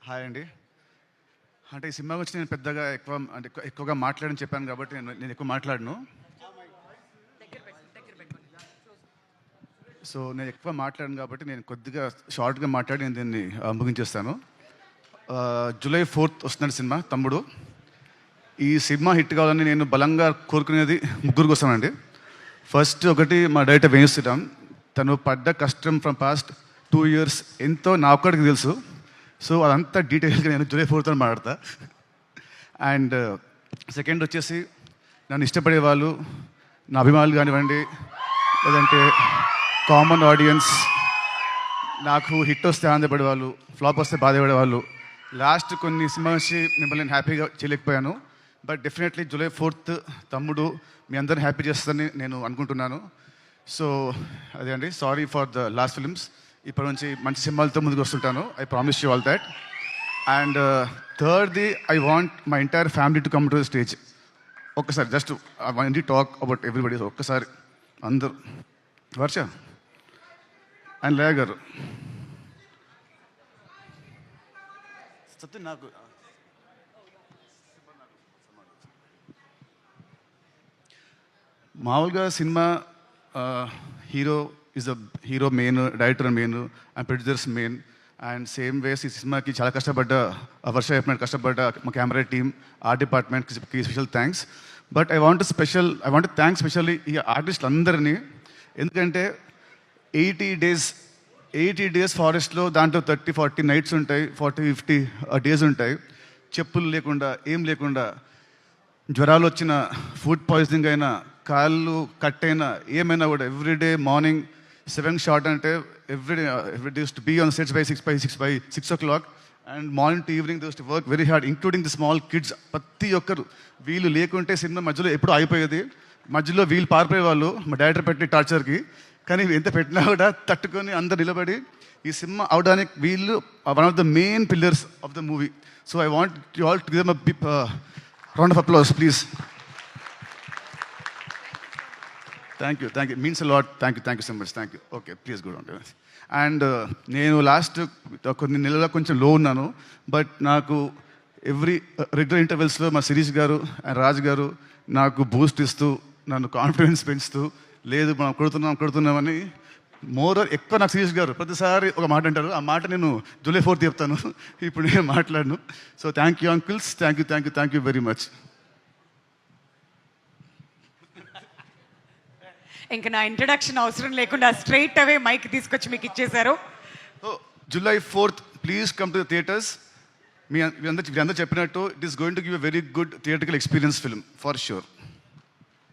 Hi అండి. అంటే ఈ సినిమా గురించి నేను పెద్దగా ఎక్కువగా మాట్లాడని చెప్పాను కాబట్టి నేను ఎక్కువ మాట్లాడను. సో నేను ఎక్కువ మాట్లాడను కాబట్టి నేను కొద్దిగా షార్ట్గా మాట్లాడి నేను దీన్ని ముగించేస్తాను. జూలై 4th వస్తున్నాడు సినిమా తమ్ముడు. ఈ సినిమా హిట్ కావాలని నేను బలంగా కోరుకునేది ముగ్గురు కోసమండి. ఫస్ట్ ఒకటి మా డైరెక్టర్ వేణు శ్రీరామ్. తను పడ్డ కష్టం ఫ్రమ్ పాస్ట్ 2 years ఎంతో నా ఒక్కడికి తెలుసు. సో అదంతా డీటెయిల్గా నేను జూలై 4th మాట్లాడతా. అండ్ సెకండ్ వచ్చేసి నన్ను ఇష్టపడే వాళ్ళు, నా అభిమానులు కానివ్వండి, లేదంటే కామన్ ఆడియన్స్, నాకు హిట్ వస్తే ఆనందపడేవాళ్ళు, ఫ్లాప్ వస్తే బాధపడేవాళ్ళు. లాస్ట్ కొన్ని సినిమా వచ్చి మిమ్మల్ని నేను హ్యాపీగా చేయలేకపోయాను. బట్ డెఫినెట్లీ జూలై 4th తమ్ముడు మీ అందరిని హ్యాపీ చేస్తుందని నేను అనుకుంటున్నాను. సో అదే అండి, sorry for the last films. ఇప్పటి నుంచి మంచి సినిమాలతో ముందుకు వస్తుంటాను. I promise you all that. And థర్డ్ది, I want my entire family to come to the stage. ఒక్కసారి just I want talk about everybody. ఒక్కసారి అందరూ, వర్ష అండ్ లేయ గారు, సత్యం నాకు మామూలుగా cinema hero is a hero main, director main and producers main. And same ways ఈ సినిమాకి చాలా కష్టపడ్డ వర్ష చెప్పినట్టు కష్టపడ్డ మా కెమెరా టీమ్, ఆర్ట్ డిపార్ట్మెంట్కి special thanks. But I want thanks specially ఈ ఆర్టిస్టులు అందరినీ. ఎందుకంటే 80 days ఫారెస్ట్లో, దాంట్లో 30-40 nights ఉంటాయి, 40-50 days ఉంటాయి. చెప్పులు లేకుండా, ఏం లేకుండా, జ్వరాలు వచ్చిన, ఫుడ్ పాయిజనింగ్ అయినా, కాళ్ళు కట్ అయినా, ఏమైనా కూడా ఎవ్రీడే మార్నింగ్ 7 షార్ట్ అంటే everyday to be on sets by 6 o'clock. And morning to evening to work very hard, including the small kids. ప్రతి ఒక్కరు వీళ్ళు లేకుంటే సినిమా మధ్యలో ఎప్పుడూ అయిపోయేది. మధ్యలో వీళ్ళు పారిపోయేవాళ్ళు మా డైరెక్టర్ పెట్టిన టార్చర్కి. కానీ ఎంత పెట్టినా కూడా తట్టుకొని అందరు నిలబడి ఈ సినిమా అవడానికి వీళ్ళు one of the main pillars of the movie. So I want you all to give them a round of applause, please. Thank you. Means a lot. Thank you so much. Thank you. Okay, please go on. And నేను last కొన్ని నెలల కొంచెం లో ఉన్నాను. But నాకు every regular ఇంటర్వెల్స్లో మా శిరీష్ గారు and Raj గారు నాకు బూస్ట్ ఇస్తూ, నన్ను కాన్ఫిడెన్స్ పెంచుతూ, లేదు మనం కొడుతున్నామని ఎక్కువ నాకు శిరీష్ గారు ప్రతిసారి ఒక మాట అంటారు. ఆ మాట నేను జూలై 4th చెప్తాను, ఇప్పుడు నేను మాట్లాడను. So thank you uncles, thank you very much. ఇంకా నా ఇంట్రడక్షన్ అవసరం లేకుండా స్ట్రైట్ అవే మైక్ తీసుకొచ్చి మీకు ఇచ్చేశారు. July 4th please come to the theatres. మీ అందరూ చెప్పినట్టు it is going to give a very good theatrical experience film for sure.